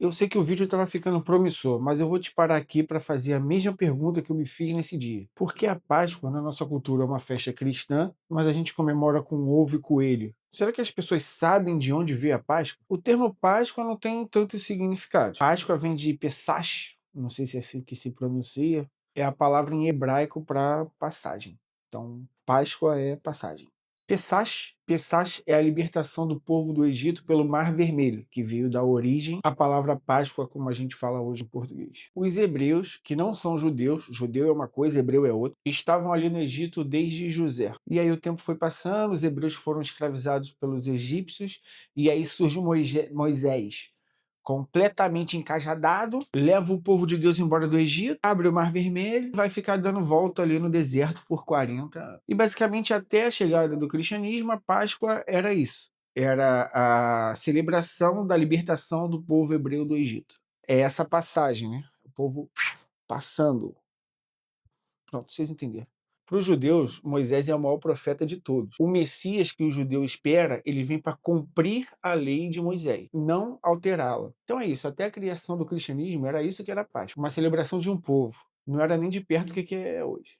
Eu sei que o vídeo estava ficando promissor, mas eu vou te parar aqui para fazer a mesma pergunta que eu me fiz nesse dia. Por que a Páscoa, na nossa cultura, é uma festa cristã, mas a gente comemora com ovo e coelho? Será que as pessoas sabem de onde veio a Páscoa? O termo Páscoa não tem tanto significado. Páscoa vem de Pesach, não sei se é assim que se pronuncia, é a palavra em hebraico para passagem. Então, Páscoa é passagem. Pesach é a libertação do povo do Egito pelo Mar Vermelho, que veio da origem à palavra Páscoa, como a gente fala hoje em português. Os hebreus, que não são judeus, judeu é uma coisa, hebreu é outra, estavam ali no Egito desde José. E aí o tempo foi passando, os hebreus foram escravizados pelos egípcios, e aí surge Moisés, completamente encajadado, leva o povo de Deus embora do Egito, abre o Mar Vermelho, vai ficar dando volta ali no deserto por 40 anos. E basicamente até a chegada do cristianismo, a Páscoa era isso. Era a celebração da libertação do povo hebreu do Egito. É essa passagem, né? O povo passando. Pronto, vocês entenderam. Para os judeus, Moisés é o maior profeta de todos. O Messias que o judeu espera, ele vem para cumprir a lei de Moisés, não alterá-la. Então é isso, até a criação do cristianismo era isso que era a Páscoa, uma celebração de um povo. Não era nem de perto o que é hoje.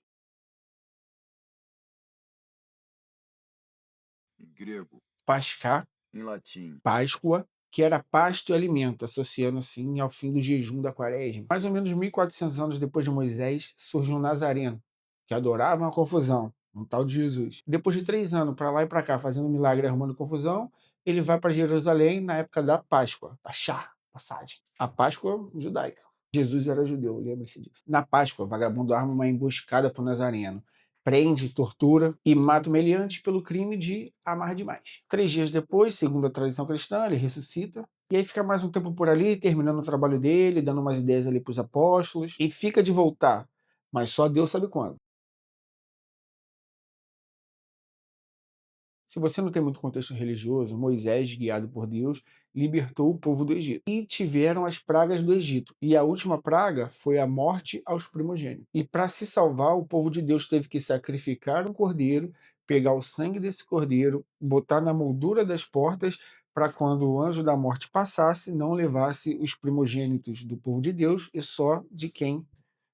Em grego, Pascá, em latim, Páscoa, que era pasto e alimento, associando assim ao fim do jejum da quaresma. Mais ou menos 1400 anos depois de Moisés, surge um nazareno, que adorava uma confusão, um tal de Jesus. Depois de 3 anos, para lá e para cá, fazendo milagre, arrumando confusão, ele vai para Jerusalém na época da Páscoa, Pachá, passagem. A Páscoa judaica. Jesus era judeu, lembre-se disso. Na Páscoa, o vagabundo arma uma emboscada para o Nazareno, prende, tortura e mata o meliante pelo crime de amar demais. 3 dias depois, segundo a tradição cristã, ele ressuscita. E aí fica mais um tempo por ali, terminando o trabalho dele, dando umas ideias ali para os apóstolos. E fica de voltar, mas só Deus sabe quando. Se você não tem muito contexto religioso, Moisés, guiado por Deus, libertou o povo do Egito. E tiveram as pragas do Egito. E a última praga foi a morte aos primogênitos. E para se salvar, o povo de Deus teve que sacrificar um cordeiro, pegar o sangue desse cordeiro, botar na moldura das portas, para quando o anjo da morte passasse, não levasse os primogênitos do povo de Deus e só de quem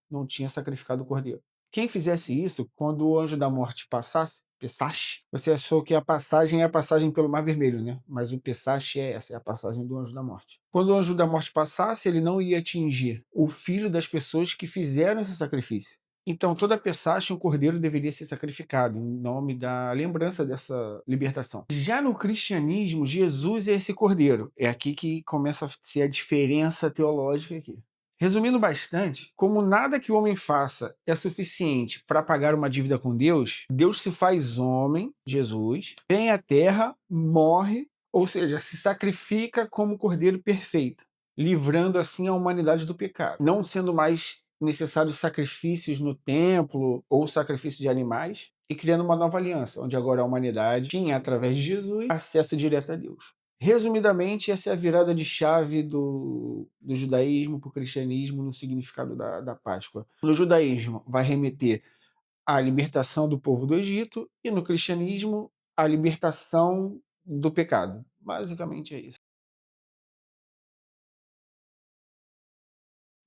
não tinha sacrificado o cordeiro. Quem fizesse isso, quando o anjo da morte passasse, Pesach, você achou que a passagem é a passagem pelo Mar Vermelho, né? Mas o Pesach é essa, é a passagem do anjo da morte. Quando o anjo da morte passasse, ele não ia atingir o filho das pessoas que fizeram esse sacrifício. Então, toda Pesach, um cordeiro deveria ser sacrificado, em nome da lembrança dessa libertação. Já no cristianismo, Jesus é esse cordeiro. É aqui que começa a ser a diferença teológica aqui. Resumindo bastante, como nada que o homem faça é suficiente para pagar uma dívida com Deus, Deus se faz homem, Jesus, vem à terra, morre, ou seja, se sacrifica como cordeiro perfeito, livrando assim a humanidade do pecado, não sendo mais necessários sacrifícios no templo ou sacrifício de animais, e criando uma nova aliança, onde agora a humanidade tinha, através de Jesus, acesso direto a Deus. Resumidamente, essa é a virada de chave do judaísmo para o cristianismo no significado da Páscoa. No judaísmo, vai remeter à libertação do povo do Egito, e no cristianismo, à libertação do pecado. Basicamente é isso.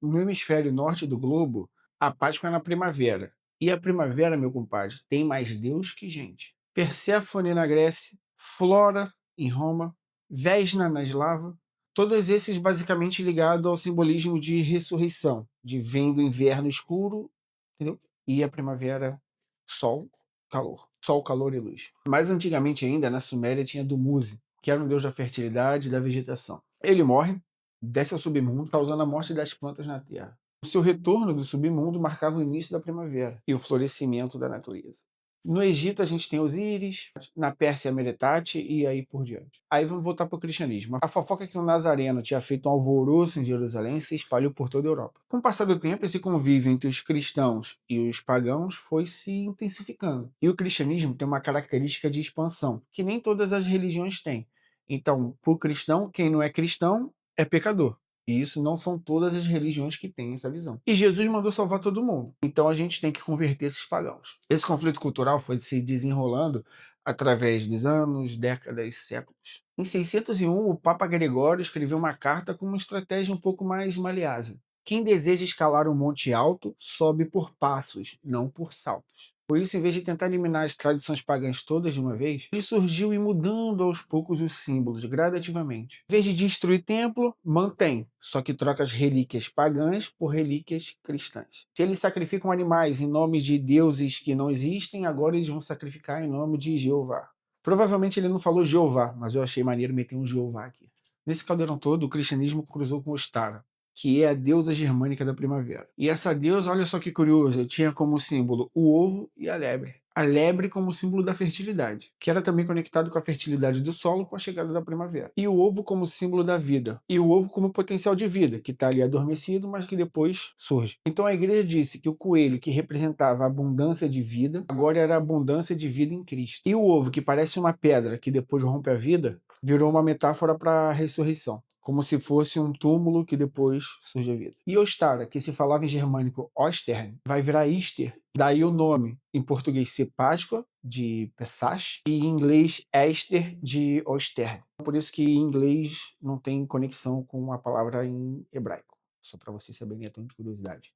No hemisfério norte do globo, a Páscoa é na primavera. E a primavera, meu compadre, tem mais Deus que gente. Perséfone na Grécia, Flora em Roma, Vesna na Eslava, todos esses basicamente ligados ao simbolismo de ressurreição, de vem do inverno escuro, entendeu? E a primavera, sol, calor. Sol, calor e luz. Mais antigamente ainda, na Suméria, tinha Dumuzi, que era um deus da fertilidade e da vegetação. Ele morre, desce ao submundo, causando a morte das plantas na terra. O seu retorno do submundo marcava o início da primavera e o florescimento da natureza. No Egito a gente tem Osíris, na Pérsia Meretate e aí por diante. Aí vamos voltar para o cristianismo. A fofoca é que o Nazareno tinha feito um alvoroço em Jerusalém e se espalhou por toda a Europa. Com o passar do tempo, esse convívio entre os cristãos e os pagãos foi se intensificando. E o cristianismo tem uma característica de expansão, que nem todas as religiões têm. Então, para o cristão, quem não é cristão é pecador. E isso não são todas as religiões que têm essa visão. E Jesus mandou salvar todo mundo. Então a gente tem que converter esses pagãos. Esse conflito cultural foi se desenrolando através dos anos, décadas, séculos. Em 601, o Papa Gregório escreveu uma carta com uma estratégia um pouco mais maleável. Quem deseja escalar um monte alto, sobe por passos, não por saltos. Por isso, em vez de tentar eliminar as tradições pagãs todas de uma vez, ele surgiu e mudando aos poucos os símbolos, gradativamente. Em vez de destruir templo, mantém, só que troca as relíquias pagãs por relíquias cristãs. Se eles sacrificam animais em nome de deuses que não existem, agora eles vão sacrificar em nome de Jeová. Provavelmente ele não falou Jeová, mas eu achei maneiro meter um Jeová aqui. Nesse caldeirão todo, o cristianismo cruzou com Ostara, que é a deusa germânica da primavera. E essa deusa, olha só que curioso, tinha como símbolo o ovo e a lebre. A lebre como símbolo da fertilidade, que era também conectado com a fertilidade do solo com a chegada da primavera. E o ovo como símbolo da vida. E o ovo como potencial de vida, que está ali adormecido, mas que depois surge. Então a igreja disse que o coelho, que representava a abundância de vida, agora era a abundância de vida em Cristo. E o ovo, que parece uma pedra que depois rompe a vida, virou uma metáfora para a ressurreição, como se fosse um túmulo que depois surge a vida. E Ostara, que se falava em germânico Ostern, vai virar Easter, daí o nome em português ser Páscoa, de Pesach, e em inglês Easter, de Ostern. Por isso que em inglês não tem conexão com a palavra em hebraico. Só para vocês saberem, é tão de curiosidade.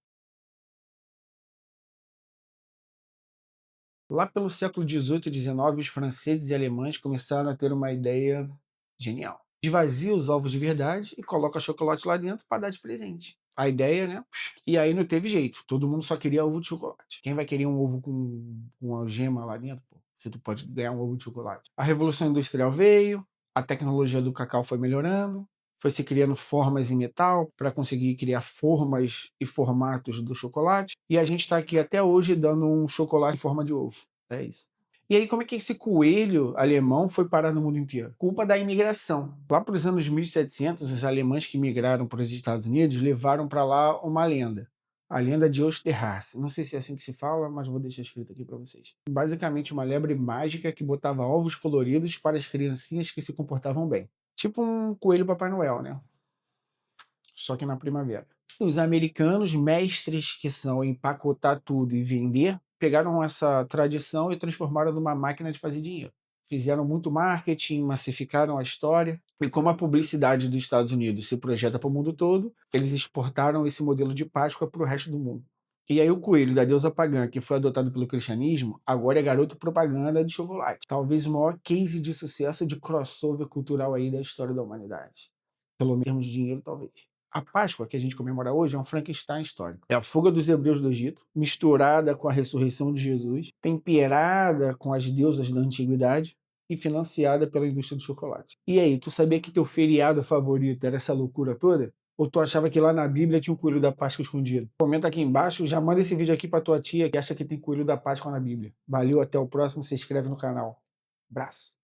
Lá pelo século XVIII e XIX, os franceses e alemães começaram a ter uma ideia genial. Esvazia os ovos de verdade e coloca chocolate lá dentro para dar de presente. A ideia, né? E aí não teve jeito. Todo mundo só queria ovo de chocolate. Quem vai querer um ovo com uma gema lá dentro? Pô, você pode ganhar um ovo de chocolate. A Revolução Industrial veio, a tecnologia do cacau foi melhorando, foi se criando formas em metal para conseguir criar formas e formatos do chocolate. E a gente está aqui até hoje dando um chocolate em forma de ovo. É isso. E aí, como é que esse coelho alemão foi parar no mundo inteiro? Culpa da imigração. Lá para os anos 1700, os alemães que migraram para os Estados Unidos levaram para lá uma lenda. A lenda de Osterhace. Não sei se é assim que se fala, mas vou deixar escrito aqui para vocês. Basicamente, uma lebre mágica que botava ovos coloridos para as criancinhas que se comportavam bem. Tipo um coelho Papai Noel, né? Só que na primavera. Os americanos, mestres que são em empacotar tudo e vender, pegaram essa tradição e transformaram numa máquina de fazer dinheiro. Fizeram muito marketing, massificaram a história. E como a publicidade dos Estados Unidos se projeta para o mundo todo, eles exportaram esse modelo de Páscoa para o resto do mundo. E aí o coelho da deusa pagã, que foi adotado pelo cristianismo, agora é garoto propaganda de chocolate. Talvez o maior case de sucesso de crossover cultural aí da história da humanidade. Pelo menos dinheiro, talvez. A Páscoa que a gente comemora hoje é um Frankenstein histórico. É a fuga dos hebreus do Egito, misturada com a ressurreição de Jesus, temperada com as deusas da antiguidade e financiada pela indústria do chocolate. E aí, tu sabia que teu feriado favorito era essa loucura toda? Ou tu achava que lá na Bíblia tinha um coelho da Páscoa escondido? Comenta aqui embaixo, já manda esse vídeo aqui pra tua tia que acha que tem coelho da Páscoa na Bíblia. Valeu, até o próximo, se inscreve no canal. Abraço.